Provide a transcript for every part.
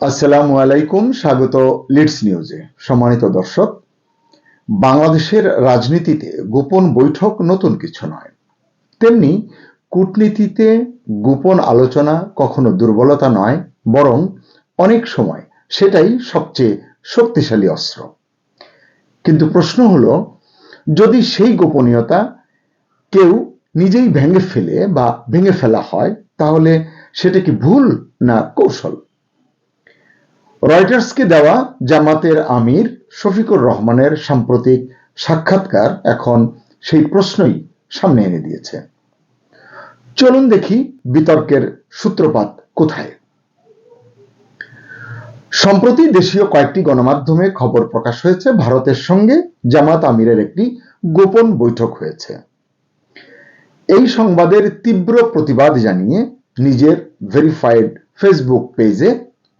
আসসালামু আলাইকুম, স্বাগত লিডস নিউজে। সম্মানিত দর্শক, বাংলাদেশের রাজনীতিতে গোপন বৈঠক নতুন কিছু নয়, তেমনি কূটনীতিতে গোপন আলোচনা কখনো দুর্বলতা নয়, বরং অনেক সময় সেটাই সবচেয়ে শক্তিশালী অস্ত্র। কিন্তু প্রশ্ন হলো, যদি সেই গোপনীয়তা কেউ নিজেই ভেঙে ফেলা হয়, তাহলে সেটা কি ভুল না কৌশল? রয়টার্সকে দেওয়া জামাতের আমির শফিকুর রহমানের সাম্প্রতিক সাক্ষাৎকার এখন সেই প্রশ্নই সামনে এনে দিয়েছে। চলুন দেখি বিতর্কের সূত্রপাত কোথায়। সম্প্রতি দেশীয় কয়েকটি গণমাধ্যমে খবর প্রকাশ হয়েছে, ভারতের সঙ্গে জামাত আমিরের একটি গোপন বৈঠক হয়েছে। এই সংবাদের তীব্র প্রতিবাদ জানিয়ে নিজের ভেরিফাইড ফেসবুক পেজে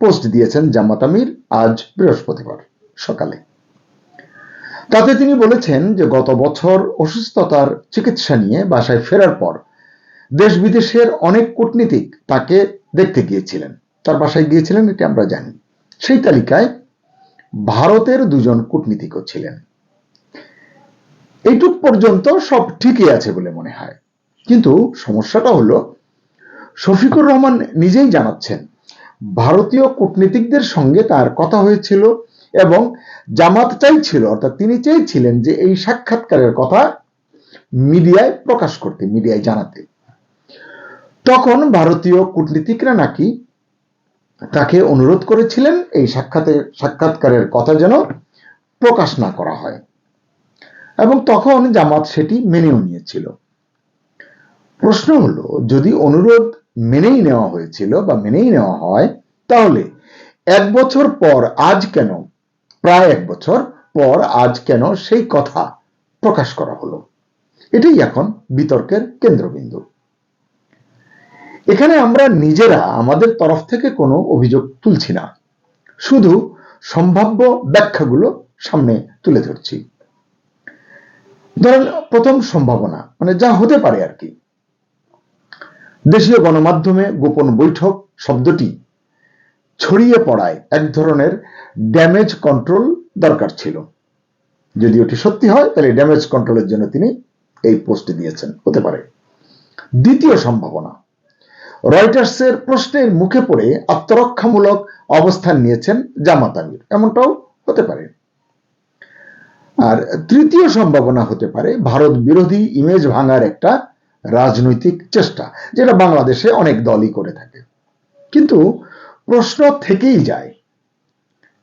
পোস্ট দিয়েছেন জামাত আমির আজ বৃহস্পতিবার সকালে। তাতে তিনি বলেছেন যে গত বছর অসুস্থতার চিকিৎসা নিয়ে বাসায় ফেরার পর দেশ বিদেশের অনেক কূটনীতিক তাকে দেখতে গিয়েছিলেন, তার বাসায় গিয়েছিলেন, এটি আমরা জানি। সেই তালিকায় ভারতের দুজন কূটনীতিকও ছিলেন। এইটুক পর্যন্ত সব ঠিকই আছে বলে মনে হয়, কিন্তু সমস্যাটা হলো শফিকুর রহমান নিজেই জানাচ্ছেন ভারতীয় কূটনীতিকদের সঙ্গে তার কথা হয়েছিল এবং জামাত চাইছিল, অর্থাৎ তিনি চেয়েছিলেন যে এই সাক্ষাৎকারের কথা মিডিয়ায় প্রকাশ করতে, মিডিয়ায় জানাতে। তখন ভারতীয় কূটনীতিকরা নাকি তাকে অনুরোধ করেছিলেন এই সাক্ষাৎকারের কথা যেন প্রকাশ না করা হয়, এবং তখন জামাত সেটি মেনেও নিয়েছিল। প্রশ্ন হলো, যদি অনুরোধ মেনেই নেওয়া হয়েছিল বা মেনেই নেওয়া হয়, তাহলে প্রায় এক বছর পর আজ কেন সেই কথা প্রকাশ করা হলো? এটাই এখন বিতর্কের কেন্দ্রবিন্দু। এখানে আমরা নিজেরা আমাদের তরফ থেকে কোনো অভিযোগ তুলছি না, শুধু সম্ভাব্য ব্যাখ্যাগুলো সামনে তুলে ধরছি। ধরেন, প্রথম সম্ভাবনা, মানে যা হতে পারে আর কি, দেশীয় গণমাধ্যমে গোপন বৈঠক শব্দটি ছড়িয়ে পড়ায় এক ধরনের ড্যামেজ কন্ট্রোল দরকার ছিল। যদি ওটি সত্যি হয়, তাহলে ড্যামেজ কন্ট্রোলের জন্য তিনি এই পোস্ট দিয়েছেন, হতে পারে। দ্বিতীয় সম্ভাবনা, রয়টার্সের প্রশ্নের মুখে পড়ে আত্মরক্ষামূলক অবস্থান নিয়েছেন জামাত আমির, এমনটাও হতে পারে। আর তৃতীয় সম্ভাবনা হতে পারে ভারত বিরোধী ইমেজ ভাঙার একটা রাজনৈতিক চেষ্টা, যেটা বাংলাদেশে অনেক দলই করে থাকে। কিন্তু প্রশ্ন থেকেই যায়,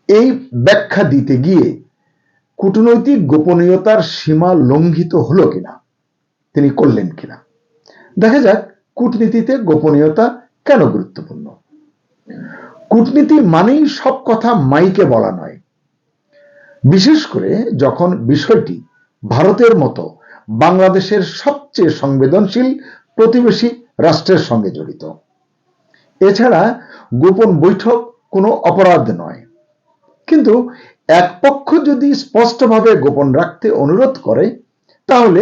এই ব্যাখ্যা দিতে গিয়ে কূটনৈতিক গোপনীয়তার সীমা লঙ্ঘিত হলো কিনা, তিনি করলেন কিনা। দেখা যাক কূটনীতিতে গোপনীয়তা কেন গুরুত্বপূর্ণ। কূটনীতি মানেই সব কথা মাইকে বলা নয়, বিশেষ করে যখন বিষয়টি ভারতের মতো বাংলাদেশের সবচেয়ে সংবেদনশীল প্রতিবেশী রাষ্ট্রের সঙ্গে জড়িত। এছাড়া গোপন বৈঠক কোনো অপরাধ নয়, কিন্তু এক পক্ষ যদি স্পষ্টভাবে গোপন রাখতে অনুরোধ করে, তাহলে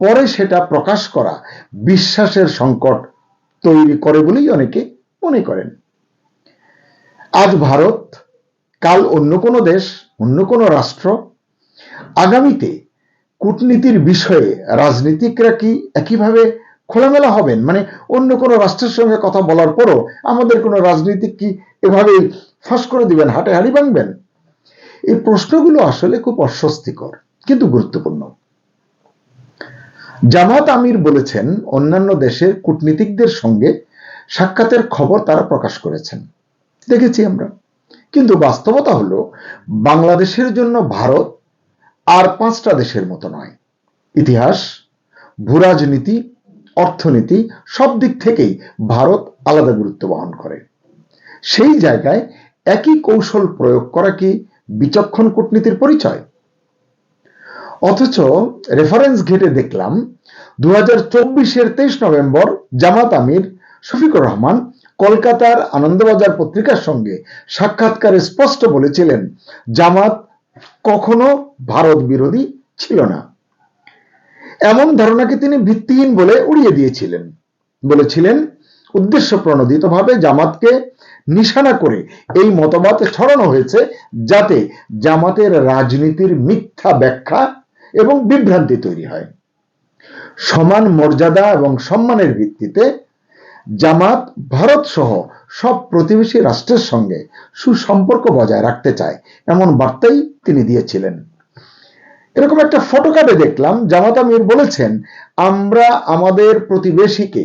পরে সেটা প্রকাশ করা বিশ্বাসের সংকট তৈরি করে বলেই অনেকে মনে করেন। আজ ভারত, কাল অন্য কোনো দেশ, অন্য কোনো রাষ্ট্র। আগামীতে কূটনীতির বিষয়ে রাজনীতিকরা কি একইভাবে খোলামেলা হবেন? মানে অন্য কোনো রাষ্ট্রের সঙ্গে কথা বলার পরও আমাদের কোনো রাজনীতিক কি এভাবে ফাঁস করে দিবেন, হাটে হাড়ি ভাঙবেন? এই প্রশ্নগুলো আসলে খুব অস্বস্তিকর কিন্তু গুরুত্বপূর্ণ। জামাত আমির বলেছেন অন্যান্য দেশের কূটনীতিকদের সঙ্গে সাক্ষাতের খবর তারা প্রকাশ করেছেন, দেখেছি আমরা। কিন্তু বাস্তবতা হলো, বাংলাদেশের জন্য ভারত আর 5টা দেশের মতো নয়। ইতিহাস, ভূরাজনীতি, অর্থনীতি, সব দিক থেকেই ভারত আলাদা গুরুত্ব বহন করে। সেই জায়গায় একই কৌশল প্রয়োগ করা কি বিচক্ষণ কূটনীতির পরিচয়? অথচ রেফারেন্স ঘেটে দেখলাম 2024-এর 23 নভেম্বর জামাত আমির শফিকুর রহমান কলকাতার আনন্দবাজার পত্রিকার সঙ্গে সাক্ষাৎকারে স্পষ্ট বলেছিলেন জামাত কখনো ভারত বিরোধী ছিল না। এমন ধারণাকে তিনি ভিত্তিহীন বলে উড়িয়ে দিয়েছিলেন। বলেছিলেন উদ্দেশ্য প্রণোদিতভাবে জামাতকে নিশানা করে এই মতবাদ ছড়ানো হয়েছে, যাতে জামাতের রাজনীতির মিথ্যা ব্যাখ্যা এবং বিভ্রান্তি তৈরি হয়। সমান মর্যাদা এবং সম্মানের ভিত্তিতে জামাত ভারত সহ সব প্রতিবেশী রাষ্ট্রের সঙ্গে সুসম্পর্ক বজায় রাখতে চায়, এমন বার্তাই তিনি দিয়েছিলেন। এরকম একটা ফটোকার্ডে দেখলাম জামাত আমির বলেছেন, আমরা আমাদের প্রতিবেশীকে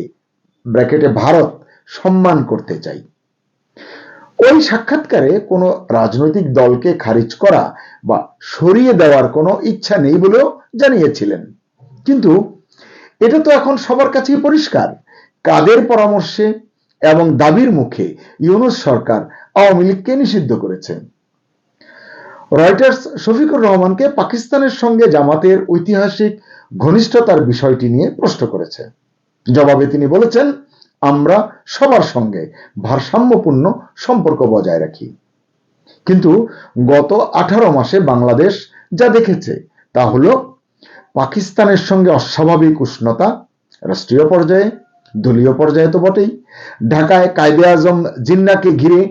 ব্র্যাকেটে ভারত সম্মান করতে চাই। ওই সাক্ষাৎকারে কোনো রাজনৈতিক দলকে খারিজ করা বা সরিয়ে দেওয়ার কোনো ইচ্ছা নেই বলেও জানিয়েছিলেন। কিন্তু এটা তো এখন সবার কাছেই পরিষ্কার কাদের পরামর্শে এবং দাবির মুখে ইউনূস সরকার আওয়ামী লীগকে নিষিদ্ধ করেছে। রয়টার্স শফিকুর রহমানকে পাকিস্তানের সঙ্গে জামাতের ঐতিহাসিক ঘনিষ্ঠতার বিষয়টি নিয়ে প্রশ্ন করেছে। জবাবে তিনি বলেছেন, আমরা সবার সঙ্গে ভারসাম্যপূর্ণ সম্পর্ক বজায় রাখি। কিন্তু গত 18 মাসে বাংলাদেশ যা দেখেছে তা হলো পাকিস্তানের সঙ্গে অস্বাভাবিক উষ্ণতা, রাষ্ট্রীয় পর্যায়ে, দলীয় পর্যায়ে তো বটেই, ঢাকায় কায়েদে আজম জিন্নাকে ঘিরে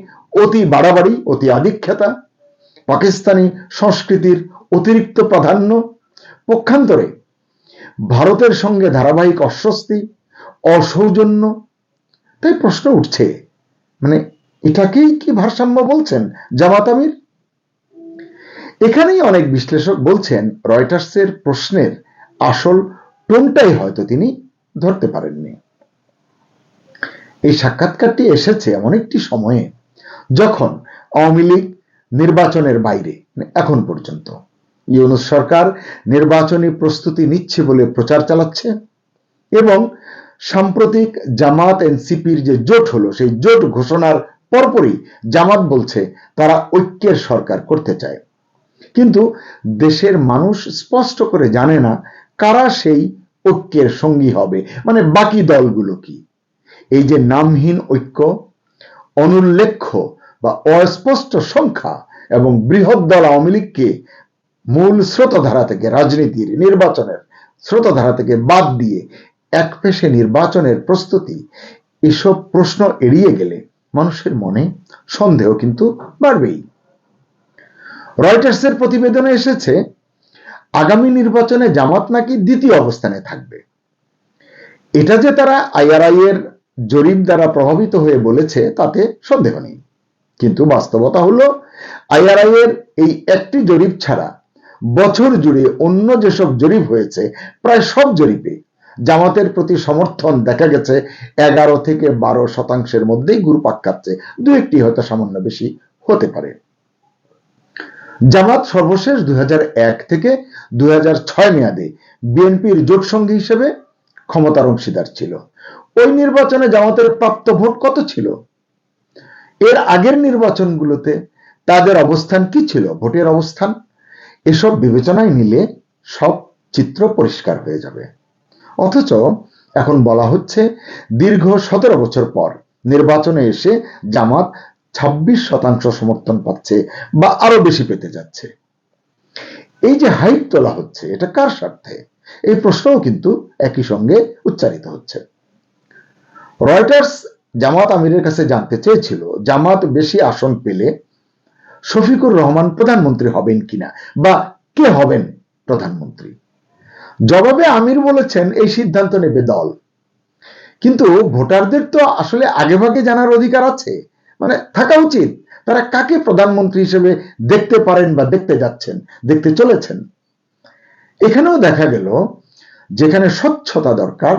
অতি বাড়াবাড়ি, অতি আধিক্যতা, পাকিস্তানি সংস্কৃতির অতিরিক্ত প্রাধান্য, পক্ষান্তরে ভারতের সঙ্গে ধারাবাহিক অস্বস্তি, অসৌজন্য। তাই প্রশ্ন উঠছে, মানে এটাকেই কি ভারসাম্য বলছেন জামাত আমির? এখানেই অনেক বিশ্লেষক বলছেন রয়টার্সের প্রশ্নের আসল টোনটাই হয়তো তিনি ধরতে পারেননি। এই সাক্ষাৎকারটি এসেছে এমন একটি সময়ে যখন আওয়ামী লীগ নির্বাচনের বাইরে এখন পর্যন্ত, ইউনূস সরকার নির্বাচনী প্রস্তুতি নিচ্ছে বলে প্রচার চালাচ্ছে এবং সাম্প্রতিক জামাত এনসিপির যে জোট হলো সেই জোট ঘোষণার পরপরই জামাত বলছে তারা ঐক্যের সরকার করতে চায়। কিন্তু দেশের মানুষ স্পষ্ট করে জানে না কারা সেই ঐক্যের সঙ্গী হবে, মানে বাকি দলগুলো কি। এই যে নামহীন ঐক্য, অনুল্লেখ্য বা অস্পষ্ট সংখ্যা এবং বৃহৎ দল আওয়ামী লীগকে মূল স্রোতধারা থেকে, রাজনীতির নির্বাচনের স্রোতধারা থেকে বাদ দিয়ে একপেশে নির্বাচনের প্রস্তুতি, এসব প্রশ্ন এড়িয়ে গেলে মানুষের মনে সন্দেহ কিন্তু বাড়বেই। রয়টার্সের প্রতিবেদনে এসেছে আগামী নির্বাচনে জামাত নাকি দ্বিতীয় অবস্থানে থাকবে। এটা যে তারা আইআরআই এর জরিপ দ্বারা প্রভাবিত হয়ে বলেছে তাতে সন্দেহ নেই, কিন্তু বাস্তবতা হলো আইআরআই এর এই একটি জরিপ ছাড়া বছর জুড়ে অন্য যেসব জরিপ হয়েছে প্রায় সব জরিপে জামাতের প্রতি সমর্থন দেখা গেছে 11 থেকে 12% মধ্যেই ঘুরপাক খাচ্ছে, দু একটি হয়তো সামান্য বেশি হতে পারে। জামাত সর্বশেষ 2001 থেকে 2006 মেয়াদে বিএনপির জোট সঙ্গী হিসেবে ক্ষমতার অংশীদার ছিল। ওই নির্বাচনে জামাতের প্রাপ্ত ভোট কত ছিল? এর আগের নির্বাচনগুলোতে তাদের অবস্থান কি ছিল, ভোটের অবস্থান, এসব বিবেচনায় নিলে সব চিত্র পরিষ্কার হয়ে যাবে। অথচ এখন বলা হচ্ছে দীর্ঘ 17 বছর পর নির্বাচনে এসে জামাত 26% সমর্থন পাচ্ছে বা আরো বেশি পেতে যাচ্ছে। এই যে হাইপ তোলা হচ্ছে এটা কার স্বার্থে, এই প্রশ্নও কিন্তু একই সঙ্গে উচ্চারিত হচ্ছে। রয়টার্স জামাত আমিরের কাছে জানতে চেয়েছিল জামাত বেশি আসন পেলে শফিকুর রহমান প্রধানমন্ত্রী হবেন কিনা বা কে হবেন প্রধানমন্ত্রী। জবাবে আমির বলেছেন এই সিদ্ধান্ত নেবে দল, কিন্তু ভোটারদের তো আসলে আগেভাগে জানার অধিকার আছে, মানে থাকা উচিত তারা কাকে প্রধানমন্ত্রী হিসেবে দেখতে পারেন বা দেখতে যাচ্ছেন, দেখতে চলেছেন। এখানেও দেখা গেল যেখানে স্বচ্ছতা দরকার,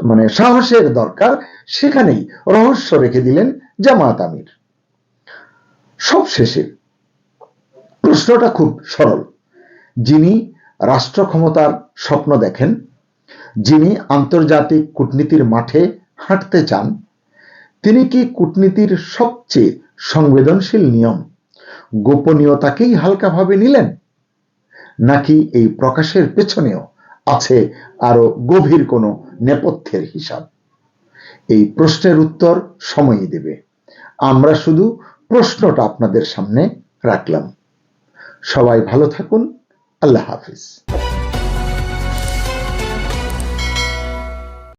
মানে সাহসের দরকার, সেখানেই রহস্য রেখে দিলেন জামাত আমির। সবশেষে প্রশ্নটা খুব সরল, যিনি রাষ্ট্র ক্ষমতার স্বপ্ন দেখেন, যিনি আন্তর্জাতিক কূটনীতির মাঠে হাঁটতে চান, তিনি কি কূটনীতির সবচেয়ে সংবেদনশীল নিয়ম গোপনীয়তাকেই হালকাভাবে নিলেন, নাকি এই প্রকাশের পেছনেও আছে আরো গভীর কোনো নেপথ্যের হিসাব? এই প্রশ্নের উত্তর সময়ই দেবে। আমরা শুধু প্রশ্নটা আপনাদের সামনে রাখলাম। সবাই ভালো থাকুন। আল্লাহ হাফিজ।